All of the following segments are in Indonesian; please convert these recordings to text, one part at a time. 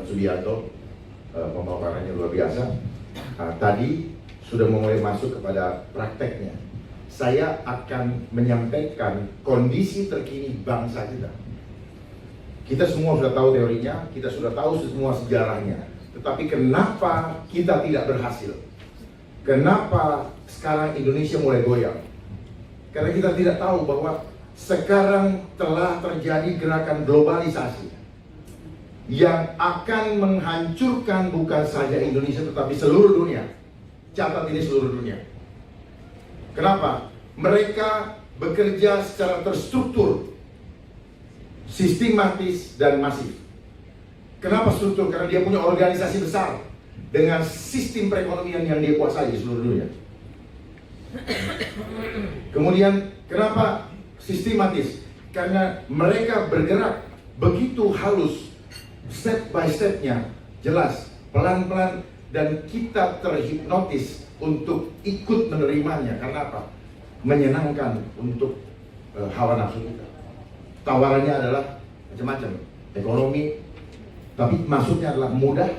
Subianto, pemaparannya luar biasa. Tadi sudah mulai masuk kepada prakteknya. Saya akan menyampaikan kondisi terkini bangsa kita. Kita semua sudah tahu teorinya, kita sudah tahu semua sejarahnya. Tetapi kenapa kita tidak berhasil? Kenapa sekarang Indonesia mulai goyang? Karena kita tidak tahu bahwa sekarang telah terjadi gerakan globalisasi yang akan menghancurkan bukan saja Indonesia tetapi seluruh dunia. Catat ini, seluruh dunia. Kenapa? Mereka bekerja secara terstruktur, sistematis dan masif. Kenapa struktur? Karena dia punya organisasi besar dengan sistem perekonomian yang dia kuasai di seluruh dunia. Kemudian kenapa sistematis? Karena mereka bergerak begitu halus, step by stepnya jelas, pelan-pelan, dan kita terhipnotis untuk ikut menerimanya. Karena apa? Menyenangkan untuk hawa nafsu kita. Tawarannya adalah macam-macam, ekonomi, tapi maksudnya adalah mudah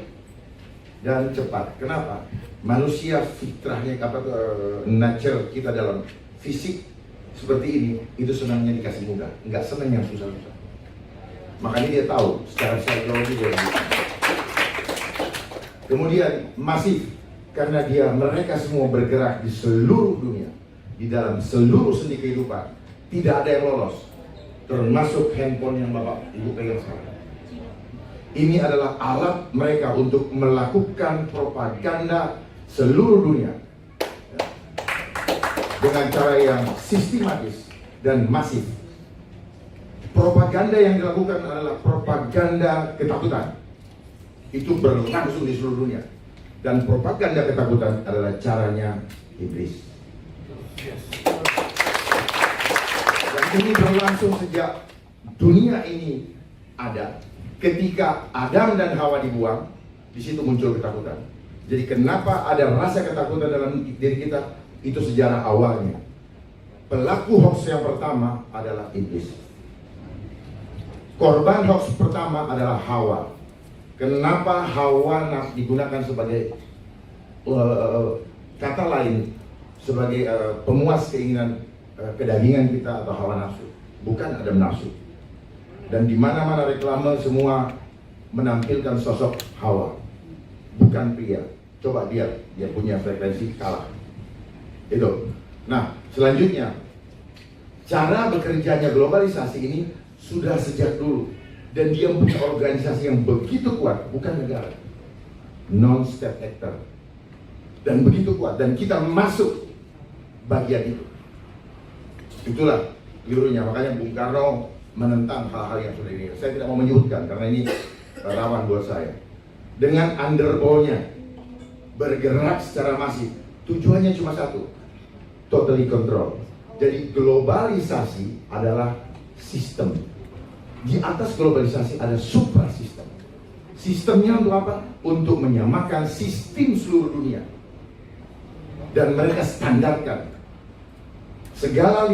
dan cepat. Kenapa? Manusia fitrahnya, nature kita dalam fisik seperti ini, itu senangnya dikasih mudah, nggak senang yang susah-susah. Makanya dia tahu secara psikologi dia. Kemudian masif, karena mereka semua bergerak di seluruh dunia, di dalam seluruh sendi kehidupan, tidak ada yang lolos, termasuk handphone yang Bapak Ibu pegang sekarang. Ini adalah alat mereka untuk melakukan propaganda seluruh dunia dengan cara yang sistematis dan masif. Propaganda yang dilakukan adalah propaganda ketakutan. Itu berlangsung di seluruh dunia. Dan propaganda ketakutan adalah caranya iblis. Dan ini berlangsung sejak dunia ini ada. Ketika Adam dan Hawa dibuang, di situ muncul ketakutan. Jadi kenapa ada rasa ketakutan dalam diri kita? Itu sejarah awalnya. Pelaku hoax yang pertama adalah iblis. Korban hoax pertama adalah Hawa. Kenapa Hawa digunakan sebagai kata lain, sebagai pemuas keinginan kedagingan kita atau hawa nafsu, bukan Adam nafsu. Dan di mana-mana reklame semua menampilkan sosok Hawa, bukan pria. Coba dia punya frekuensi kalah. Itu. Nah, selanjutnya, cara bekerjanya globalisasi ini sudah sejak dulu, dan dia punya organisasi yang begitu kuat, bukan negara, non-state actor, dan begitu kuat, dan kita masuk bagian itu. Itulah kelirunya. Makanya Bung Karno menentang hal-hal yang sudah ini. Saya tidak mau menyebutkan karena ini rawan buat saya. Dengan underball-nya bergerak secara masif, tujuannya cuma satu, totally control. Jadi globalisasi adalah sistem. Di atas globalisasi ada suprasistem. Sistemnya untuk apa? Untuk menyamakan sistem seluruh dunia. Dan mereka standarkan segala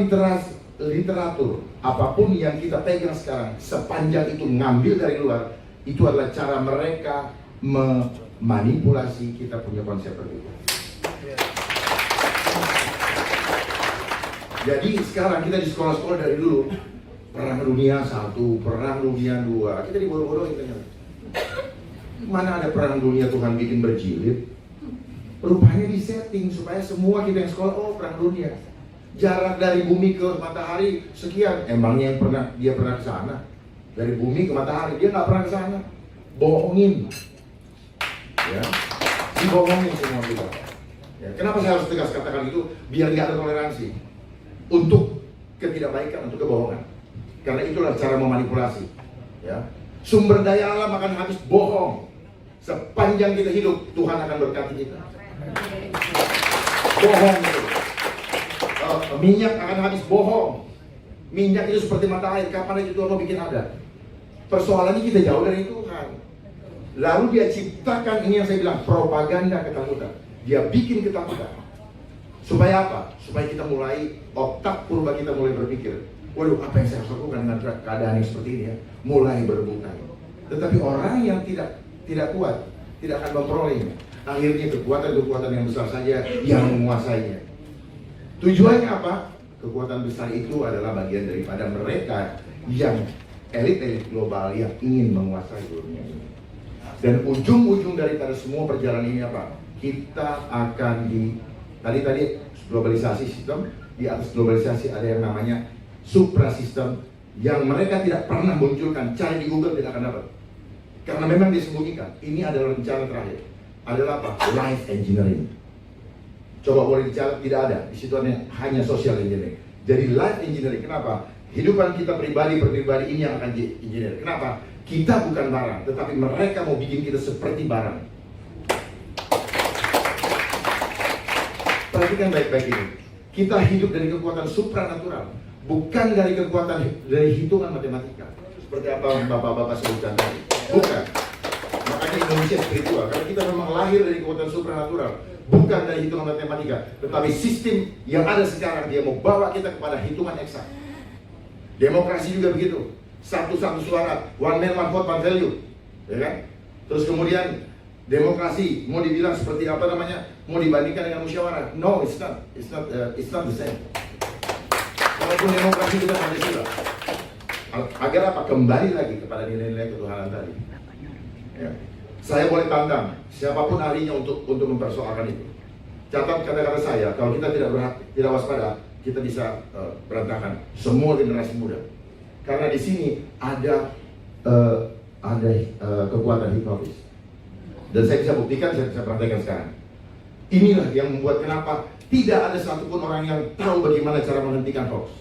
literatur, apapun yang kita pegang sekarang, sepanjang itu ngambil dari luar, itu adalah cara mereka memanipulasi kita punya konsep berbeda. Jadi sekarang kita di sekolah-sekolah dari dulu, Perang Dunia 1, Perang Dunia 2, kita dibodoh-bodohin ternyata. Mana ada Perang Dunia Tuhan bikin berjilid? Rupanya disetting supaya semua kita yang sekolah, oh Perang Dunia. Jarak dari bumi ke matahari sekian. Emangnya dia pernah ke sana? Dari bumi ke matahari, dia nggak pernah ke sana. Bohongin. Ya, dibohongin semua kita. Ya, kenapa saya harus tegas katakan itu? Biar nggak ada toleransi untuk ketidakbaikan, untuk kebohongan. Karena itulah cara memanipulasi. Ya, sumber daya alam akan habis, bohong. Sepanjang kita hidup, Tuhan akan berkati kita. Bohong itu. Minyak akan habis, bohong. Minyak itu seperti mata air, kapan aja Tuhan mau bikin ada. Persoalannya kita jauh dari Tuhan. Lalu dia ciptakan ini yang saya bilang, propaganda ketakutan. Dia bikin ketakutan. Supaya apa? Supaya kita mulai, otak purba kita mulai berpikir, waduh, apa yang saya harus lakukan dengan keadaan yang seperti ini ya? Mulai berebutan. Tetapi orang yang tidak tidak kuat, tidak akan memperolehnya. Akhirnya kekuatan-kekuatan yang besar saja yang menguasainya. Tujuannya apa? Kekuatan besar itu adalah bagian daripada mereka yang elit-elit global yang ingin menguasai dunia ini. Dan ujung-ujung daripada semua perjalanan ini apa? Kita akan tadi globalisasi sistem, di atas globalisasi ada yang namanya suprasistem yang mereka tidak pernah munculkan, cari di Google tidak akan dapat. Karena memang disembunyikan. Ini adalah rencana terakhir. Adalah apa? Life engineering. Coba boleh dicatat, tidak ada. Di situ hanya social engineering. Jadi life engineering, kenapa? Kehidupan kita pribadi ini yang akan engineer. Kenapa? Kita bukan barang, tetapi mereka mau bikin kita seperti barang. Perhatikan baik-baik ini. Kita hidup dari kekuatan supranatural, bukan dari hitungan matematika. Seperti apa bapak-bapak sebutkan tadi. Bukan. Makanya Indonesia spiritual, karena kita memang lahir dari kekuatan supranatural, bukan dari hitungan matematika, tetapi sistem yang ada sekarang dia mau bawa kita kepada hitungan eksak. Demokrasi juga begitu, satu-satu suara, one man one vote one value, ya kan? Terus kemudian demokrasi mau dibilang seperti apa namanya? Mau dibandingkan dengan musyawarah? No, it's not the same. Walaupun demokrasi kita Pancasila, agar apa? Kembali lagi kepada nilai-nilai ketuhanan tadi. Ya. Saya boleh tantang siapapun ahlinya untuk mempersoalkan itu. Catat kata-kata saya, kalau kita tidak waspada, kita bisa berantakan semua generasi muda. Karena di sini ada kekuatan hipnotis. Dan saya bisa buktikan, saya bisa praktekkan sekarang. Inilah yang membuat kenapa tidak ada satupun orang yang tahu bagaimana cara menghentikan hoax.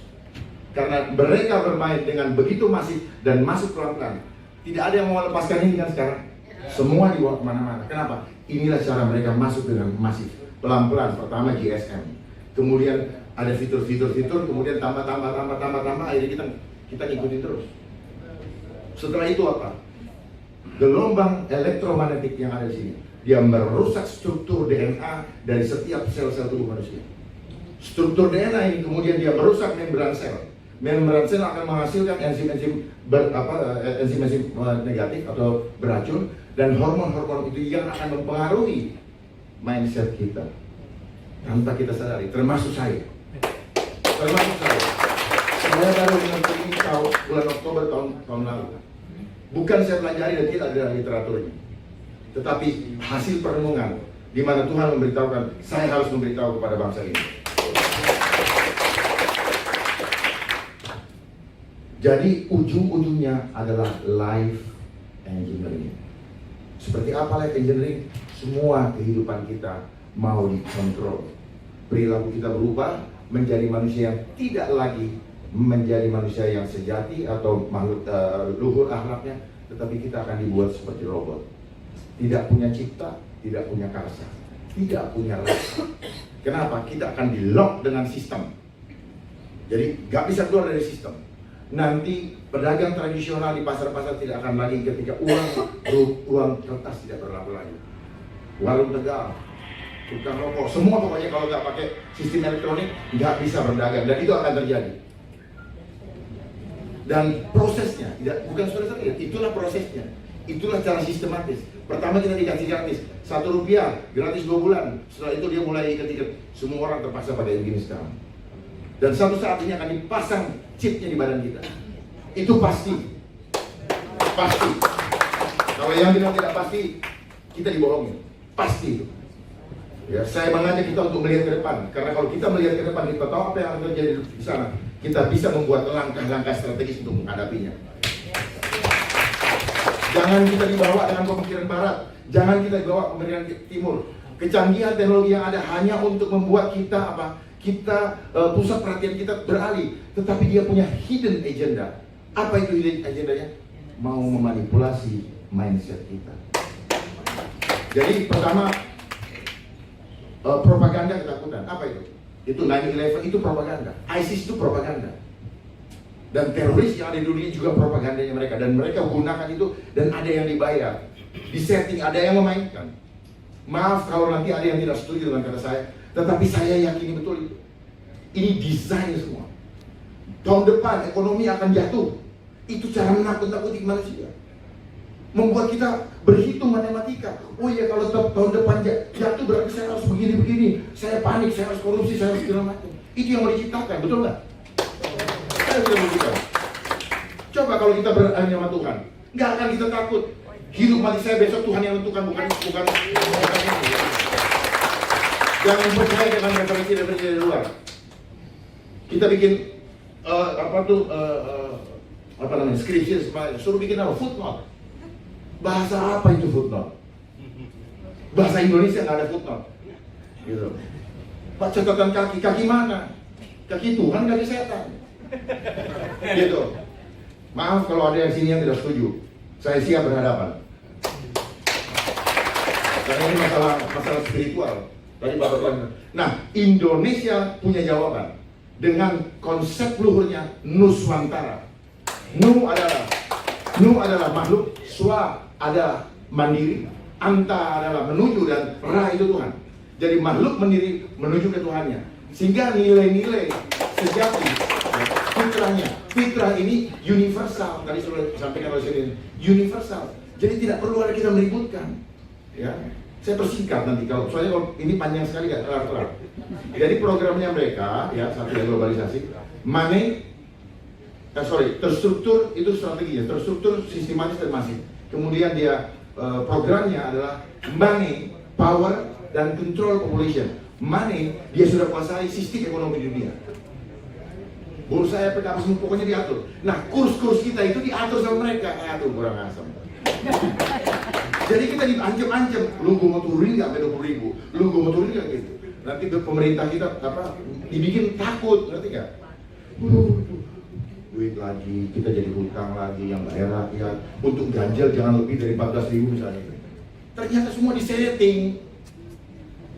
Karena mereka bermain dengan begitu masif dan masuk pelan-pelan. Tidak ada yang mau lepaskan ini kan sekarang. Semua dibawa kemana-mana. Kenapa? Inilah cara mereka masuk dengan masif. Pelan-pelan. Pertama GSM. Kemudian ada fitur-fitur, kemudian tambah, akhirnya kita ngikutin terus. Setelah itu apa? Gelombang elektromagnetik yang ada di sini, dia merusak struktur DNA dari setiap sel-sel tubuh manusia. Struktur DNA ini kemudian dia merusak membran sel. Membran sel akan menghasilkan enzim-enzim negatif atau beracun, dan hormon-hormon itu yang akan mempengaruhi mindset kita tanpa kita sadari, termasuk saya. Saya baru mengerti ini bulan Oktober tahun lalu. Bukan saya pelajari dan tidak ada literaturnya, tetapi hasil perenungan di mana Tuhan memberitahukan saya harus memberitahu kepada bangsa ini. Jadi ujung-ujungnya adalah life engineering. Seperti apa life engineering? Semua kehidupan kita mau dikontrol. Perilaku kita berubah menjadi manusia yang tidak lagi menjadi manusia yang sejati atau makhluk luhur akhlaknya, tetapi kita akan dibuat seperti robot. Tidak punya cipta, tidak punya karsa, tidak punya rasa. Kenapa? Kita akan di-lock dengan sistem. Jadi gak bisa keluar dari sistem. Nanti pedagang tradisional di pasar-pasar tidak akan lagi ketika uang kertas tidak berlaku lagi. Warung Tegal, tukang rokok, semua pokoknya kalau nggak pakai sistem elektronik nggak bisa berdagang, dan itu akan terjadi. Dan prosesnya, bukan saudara-saudara, itulah prosesnya, itulah cara sistematis. Pertama kita dikasih gratis, Rp1 gratis 2 bulan. Setelah itu dia mulai ketika semua orang terpaksa pada yang gini sekarang. Dan suatu saat ini akan dipasang chipnya di badan kita. Itu pasti. Pasti. Kalau yang bilang tidak pasti, kita dibohongin. Pasti itu. Ya, saya mengajak kita untuk melihat ke depan. Karena kalau kita melihat ke depan, kita tahu apa yang akan terjadi di sana. Kita bisa membuat langkah-langkah strategis untuk menghadapinya. Jangan kita dibawa dengan pemikiran barat. Jangan kita dibawa pemikiran timur. Kecanggihan teknologi yang ada hanya untuk membuat kita apa? Kita pusat perhatian kita beralih, tetapi dia punya hidden agenda. Apa itu hidden agendanya? Mau memanipulasi mindset kita. Jadi pertama, propaganda ketakutan. Apa itu? Itu 9/11 itu propaganda. ISIS itu propaganda. Dan teroris yang ada di dunia juga propagandanya mereka. Dan mereka gunakan itu, dan ada yang dibayar. Disetting, ada yang memainkan. Maaf kalau nanti ada yang tidak setuju dengan kata saya, tetapi saya yakini betul itu. Ini desain semua. Tahun depan ekonomi akan jatuh. Itu cara menakut-nakuti manusia. Membuat kita berhitung matematika. Oh iya, kalau tahun depan jatuh berarti saya harus begini-begini. Saya panik, saya harus korupsi, saya harus segala macam. Itu yang mau diciptakan, betul nggak? Saya sudah menunjukkan. Coba kalau kita berani sama Tuhan, nggak akan kita takut. Hidup mati saya besok Tuhan yang tentukan, bukan itu. Jangan percaya dengan referensi dari luar. Kita bikin skripsi, suruh bikin apa? Footnote. Bahasa apa itu footnote? Bahasa Indonesia nggak ada footnote. Gitu. Pak, catatan kaki mana? Kaki Tuhan, kaki setan. Gitu. Maaf kalau ada yang sini yang tidak setuju. Saya siap berhadapan. Karena ini masalah spiritual. Tadi Bapak bilang. Nah, Indonesia punya jawaban dengan konsep luhurnya Nuswantara. Nu adalah makhluk, Swa adalah mandiri, Anta adalah menuju, dan Ra itu Tuhan. Jadi makhluk mandiri menuju ke Tuhannya. Sehingga nilai-nilai sejati fitrah ini universal. Tadi sudah disampaikan oleh Sini, universal. Jadi tidak perlu ada kita meributkan. Ya, saya persingkat nanti soalnya kalau ini panjang sekali nggak kelar-kelar. Jadi programnya mereka, ya, satu yang globalisasi, terstruktur itu strateginya, terstruktur, sistematis dan masif. Kemudian dia programnya adalah money, power, dan control population. Money, dia sudah kuasai sistem ekonomi dunia. Bursa efek apa semua pokoknya diatur. Nah, kurs kita itu diatur sama mereka. Aduh, kurang asam. Jadi kita diancam-ancam, lu gue mau turunin nggak sampai 20.000, lu gue mau turunin nggak gitu. Nanti pemerintah kita dibikin takut, ngerti nggak? Duit lagi, kita jadi hutang lagi yang nggak rakyat. Untuk ganjil jangan lebih dari 14.000 misalnya. Ternyata semua disetting.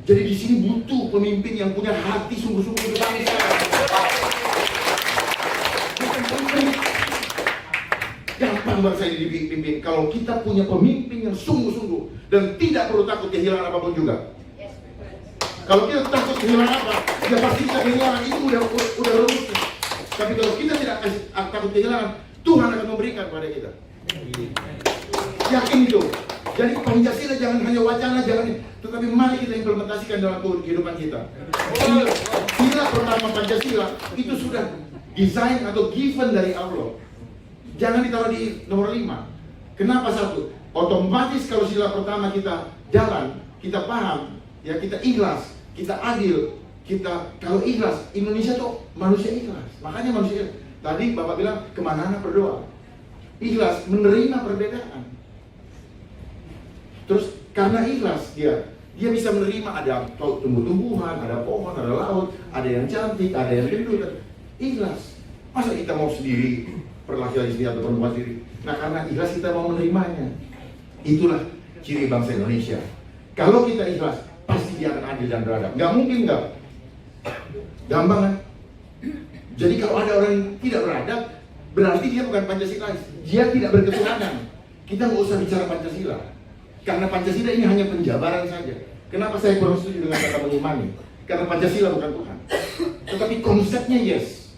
Jadi di sini butuh pemimpin yang punya hati sungguh-sungguh untuk bangsa. Gampang bangsa ini dipimpin kalau kita punya pemimpin yang sungguh-sungguh dan tidak perlu takut kehilangan apapun juga. Kalau kita takut kehilangan apa, ya pasti kita kehilangan, itu udah rumus. Tapi kalau kita tidak takut kehilangan, Tuhan akan memberikan kepada kita. Yakin itu. Jadi Pancasila jangan hanya wacana, tetapi mari kita implementasikan dalam kehidupan kita. Sila pertama Pancasila itu sudah desain atau given dari Allah. Jangan ditaruh di nomor 5. Kenapa 1? Otomatis kalau sila pertama kita jalan, kita paham, ya kita ikhlas, kita adil, kalau ikhlas, Indonesia tuh manusia ikhlas. Makanya manusia tadi Bapak bilang kemana-mana berdoa. Ikhlas menerima perbedaan. Terus karena ikhlas dia bisa menerima ada tumbuh-tumbuhan, ada pohon, ada laut, ada yang cantik, ada yang gendut. Ikhlas. Masa kita mau sendiri, laki-laki sendiri atau perempuan sendiri? Nah, karena ikhlas kita mau menerimanya. Itulah ciri bangsa Indonesia. Kalau kita ikhlas, pasti dia akan adil dan beradab. Nggak mungkin nggak. Gampang kan? Jadi kalau ada orang yang tidak beradab, berarti dia bukan Pancasilais. Dia tidak berketuhanan. Kita nggak usah bicara Pancasila. Karena Pancasila ini hanya penjabaran saja. Kenapa saya kurang setuju dengan kata mengimani? Karena Pancasila bukan Tuhan. Tetapi konsepnya yes.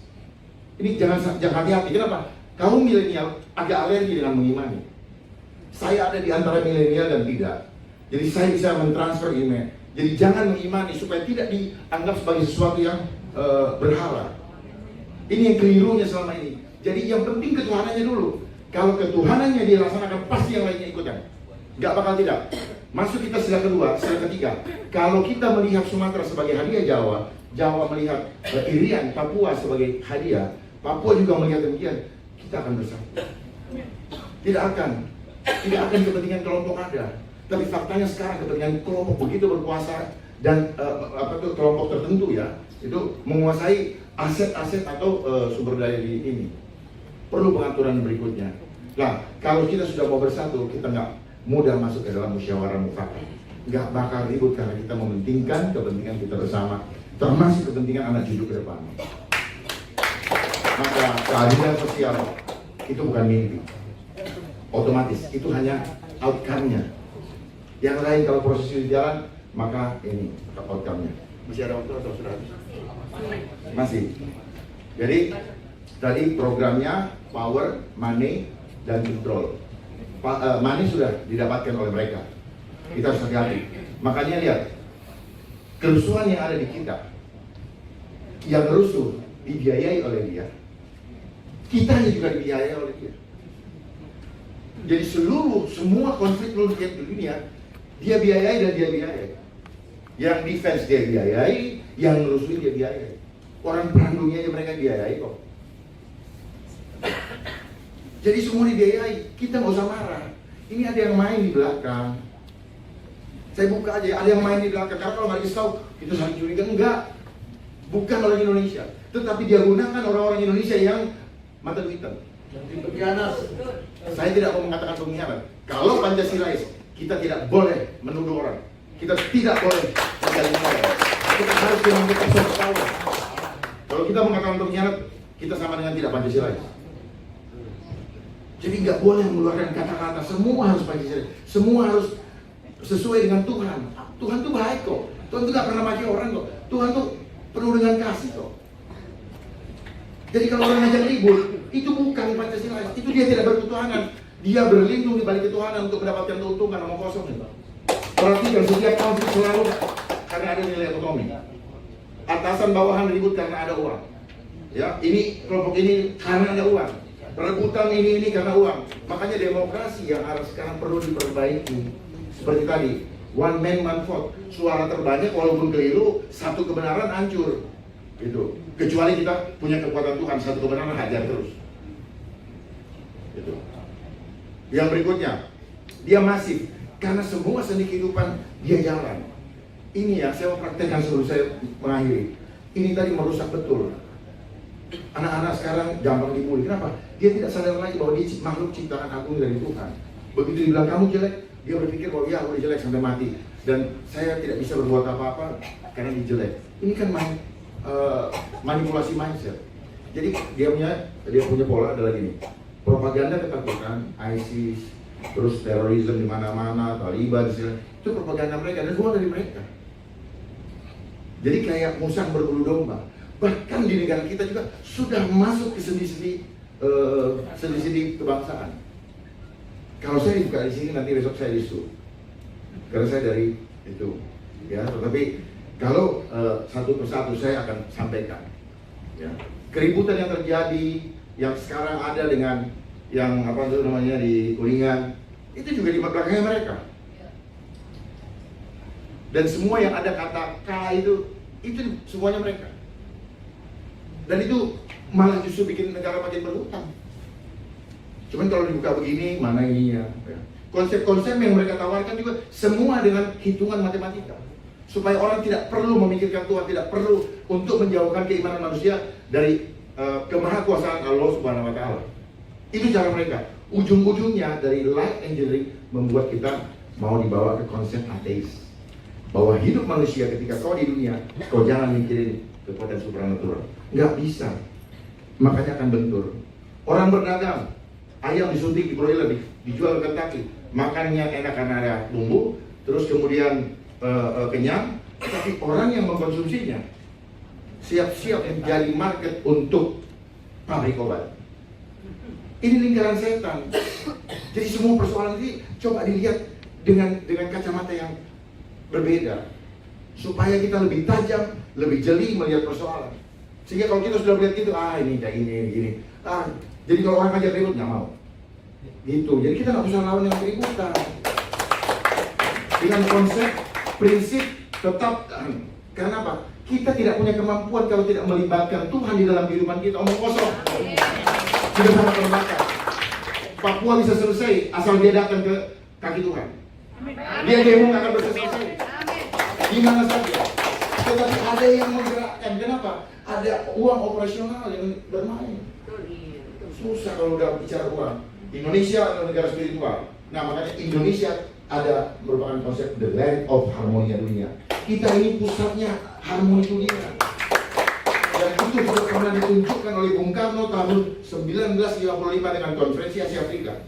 Ini jangan hati-hati. Kenapa? Kaum milenial agak alergi dengan mengimani. Saya ada di antara milenial dan tidak. Jadi saya bisa mentransfer email. Jadi jangan mengimani supaya tidak dianggap sebagai sesuatu yang berhala. Ini yang kelirunya selama ini. Jadi yang penting ketuhanannya dulu. Kalau ketuhanannya dilaksanakan, pasti yang lainnya ikutan. Gak bakal tidak. Masuk kita sila kedua, sila ketiga. Kalau kita melihat Sumatera sebagai hadiah Jawa, Jawa melihat Irian, Papua sebagai hadiah, Papua juga melihat demikian, kita akan bersatu. Tidak akan kepentingan kelompok ada. Tapi faktanya sekarang kepentingan kelompok begitu berkuasa dan kelompok tertentu ya, itu menguasai aset-aset atau sumber daya di ini. Perlu pengaturan berikutnya. Nah, kalau kita sudah mau bersatu, kita nggak mudah masuk ke dalam musyawarah mufakat. Nggak bakal ribut karena kita mementingkan kepentingan kita bersama, termasuk kepentingan anak cucu ke depan. Maka keadilan sosial itu bukan mimpi. Otomatis itu hanya outcome-nya. Yang lain kalau proses itu jalan, maka ini outcome-nya. Masih ada waktu atau sudah habis? Masih. Jadi tadi programnya power, money, dan control. money sudah didapatkan oleh mereka. Kita harus hati-hati. Makanya lihat, kerusuhan yang ada di kita, yang rusuh dibiayai oleh dia, kitanya juga dibiayai oleh dia. Jadi semua konflik di dunia, dia biayai dan dia biayai. Yang defense dia biayai, yang rusuh dia biayai. Orang perang dunia aja mereka biayai kok. Jadi semua dibiayai, kita nggak usah marah. Ini ada yang main di belakang. Saya buka aja, ada yang main di belakang. Karena kalau nggak dikasih tahu, itu saling curiga. Enggak, bukan orang Indonesia. Tetapi dia gunakan orang-orang Indonesia yang mata duitan. Pengkhianat. Saya tidak mau mengatakan pengkhianat. Kalau Pancasilais, kita tidak boleh menuduh orang. Kita tidak boleh menjalin orang. Kita harus menentukan tahu. Kalau kita mengatakan pengkhianat, kita sama dengan tidak Pancasilais. Jadi nggak boleh mengeluarkan kata-kata. Semua harus Pancasila. Semua harus sesuai dengan Tuhan. Tuhan tuh baik kok. Tuhan tuh nggak pernah maki orang kok. Tuhan tuh penuh dengan kasih kok. Jadi kalau orang ngajak ribut, itu bukan Pancasila. Itu dia tidak berketuhanan. Dia berlindung di balik ketuhanan untuk mendapatkan keuntungan omong kosong. Perhatikan setiap konflik selalu karena ada nilai ekonomi. Atasan bawahan ribut karena ada uang. Ya, ini kelompok ini karena ada uang. Rebutan ini karena uang. Makanya demokrasi yang harus sekarang perlu diperbaiki. Seperti tadi, one man one vote. Suara terbanyak walaupun keliru, satu kebenaran hancur. Gitu. Kecuali kita punya kekuatan Tuhan, satu kebenaran hajar terus. Gitu. Yang berikutnya, dia masif karena semua seni kehidupan dia jalan. Ini ya, saya mau praktekkan sebelum saya mengakhiri. Ini tadi merusak betul. Anak-anak sekarang gampang dibully. Kenapa? Dia tidak sadar lagi bahwa dia makhluk ciptaan agung dari Tuhan. Begitu dibilang kamu jelek, dia berpikir bahwa ya aku jelek sampai mati. Dan saya tidak bisa berbuat apa-apa karena dia jelek. Ini kan manipulasi mindset. Jadi dia punya pola adalah gini. Propaganda ketakutan, ISIS, terus terorisme di mana-mana, Taliban, itu propaganda mereka dan semua dari mereka. Jadi kayak musang berbulu domba. Bahkan di negara kita juga sudah masuk ke sendi-sendi kebangsaan. Kalau saya dibuka di sini nanti besok saya disu, karena saya dari itu, ya. Tetapi kalau satu persatu saya akan sampaikan, ya. Keributan yang terjadi, yang sekarang ada dengan yang apa itu namanya di Kuningan, itu juga di belakangnya mereka. Dan semua yang ada kata K itu semuanya mereka. Dan itu malah justru bikin negara makin berhutang. Cuman kalau dibuka begini, mana ininya? Konsep-konsep yang mereka tawarkan juga semua dengan hitungan matematika. Supaya orang tidak perlu memikirkan Tuhan, tidak perlu untuk menjauhkan keimanan manusia dari kemahakuasaan Allah Subhanahu wa Ta'ala. Itu cara mereka. Ujung-ujungnya dari light engineering membuat kita mau dibawa ke konsep ateis. Bahwa hidup manusia ketika kau di dunia, kau jangan mikirin kekuatan supranatural. Nggak bisa. Makanya akan bentur. Orang berdagang, ayam disuntik di broiler, dijual ke Kentucky. Makannya enak karena ada bumbu, terus kemudian kenyang. Tapi orang yang mengkonsumsinya siap-siap menjadi market untuk pabrik obat. Ini lingkaran setan. Jadi semua persoalan ini coba dilihat dengan kacamata yang berbeda. Supaya kita lebih tajam, lebih jeli melihat persoalan. Sehingga kalau kita sudah melihat gitu, ini kayak gini. Jadi kalau orang ngajak ribut, nggak mau. Gitu, jadi kita nggak usah lawan yang keributan. Dengan konsep, prinsip, tetap. Karena apa? Kita tidak punya kemampuan kalau tidak melibatkan Tuhan di dalam kehidupan kita. Omong kosong. Tidak sama terbakar. Papua bisa selesai asal dia datang ke kaki Tuhan. Dia demo nggak akan selesai. Di mana saja. Tetapi ada yang menggerakkan. Kenapa? Ada uang operasional yang bermain. Susah kalau udah bicara uang. Indonesia adalah negara spiritual. Nah makanya Indonesia ada merupakan konsep the land of harmonia dunia. Kita ini pusatnya harmoni dunia. Dan itu sudah pernah ditunjukkan oleh Bung Karno tahun 1955 dengan konferensi Asia Afrika.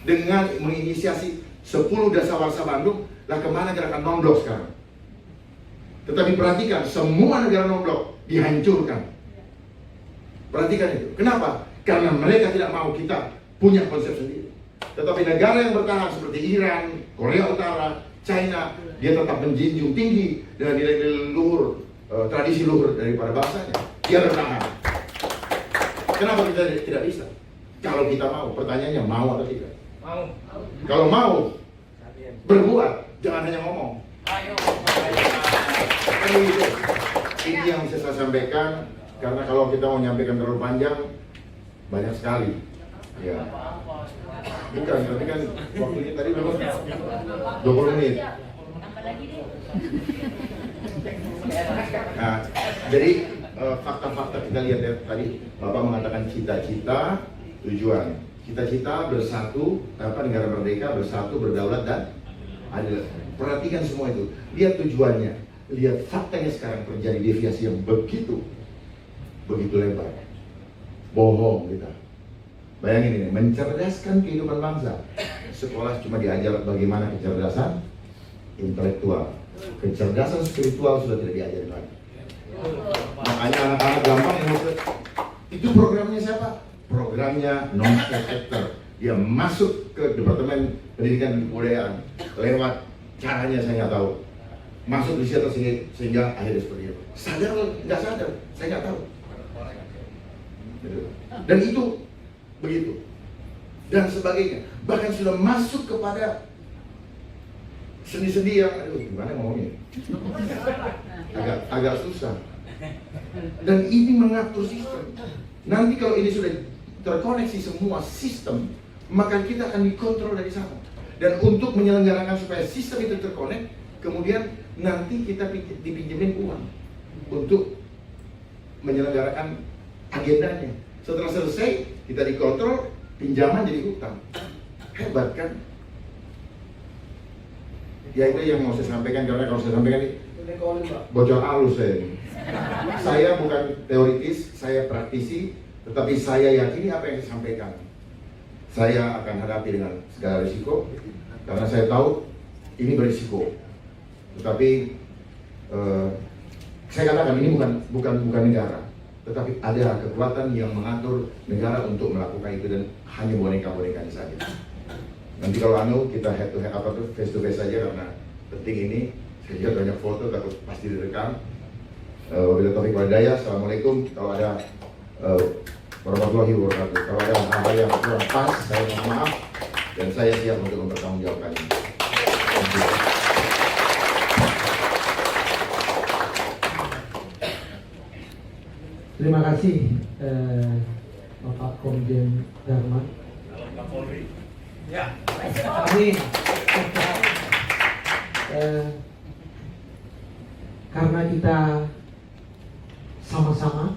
Dengan menginisiasi 10 dasawarsa Bandung. Lah kemana gerakan non-blok sekarang? Tetapi perhatikan, semua negara non-blok dihancurkan. Perhatikan itu. Kenapa? Karena mereka tidak mau kita punya konsep sendiri. Tetapi negara yang bertahan seperti Iran, Korea Utara, China, dia tetap menjunjung tinggi dengan nilai-nilai luhur, tradisi luhur daripada bangsanya. Dia bertahan. Kenapa kita tidak bisa? Kalau kita mau, pertanyaannya mau atau tidak? Mau. Kalau mau, berbuat, jangan hanya ngomong. Ayo. Kan begitu. Ini yang bisa saya sampaikan, karena kalau kita mau menyampaikan terlalu panjang, banyak sekali. Ya. Bukan, tapi kan waktunya tadi berapa? 20 menit. Nah, jadi fakta-fakta kita lihat ya, tadi Bapak mengatakan cita-cita, tujuan. Cita-cita bersatu, negara merdeka, bersatu, berdaulat dan adil. Perhatikan semua itu. Lihat tujuannya. Lihat faktanya sekarang terjadi deviasi yang begitu lebar. Bohong kita. Bayangin ini, mencerdaskan kehidupan bangsa. Sekolah cuma diajar bagaimana kecerdasan intelektual. Kecerdasan spiritual sudah tidak diajarin lagi. Makanya anak-anak gampang itu programnya siapa? Programnya non-sector. Dia masuk ke Departemen Pendidikan dan Kebudayaan lewat caranya saya nggak tahu. Masuk di situ sehingga akhirnya seperti itu. Sadar nggak sadar, saya nggak tahu. Dan itu begitu dan sebagainya. Bahkan sudah masuk kepada sendi-sendi yang aduh gimana ngomongnya, agak susah. Dan ini mengatur sistem. Nanti kalau ini sudah terkoneksi semua sistem, maka kita akan dikontrol dari sana. Dan untuk menyelenggarakan supaya sistem itu terkonek, kemudian nanti kita dipinjemin uang untuk menyelenggarakan agendanya. Setelah selesai, kita dikontrol, pinjaman jadi hutang. Hebat kan? Ya itu yang mau saya sampaikan, karena kalau saya sampaikan ini bocor halus saya ini. Saya bukan teoritis, saya praktisi, tetapi saya yakini apa yang saya sampaikan. Saya akan hadapi dengan segala risiko, karena saya tahu ini berisiko. Tetapi saya katakan ini bukan negara, tetapi ada kekuatan yang mengatur negara untuk melakukan itu, dan hanya boneka-bonekanya saja. Nanti kalau kita head to head face to face saja, karena penting ini. Saya lihat banyak foto, takut pasti direkam. Wabillahi taufiq wal hidayah. Assalamualaikum. Kalau ada warahmatullahi wabarakatuh. Kalau ada hal-hal yang kurang pas, saya mohon maaf, dan saya siap untuk mempertanggungjawabkannya. Terima kasih Bapak Komjen Dharma. Kapolri. Ya. Amin. Karena kita sama-sama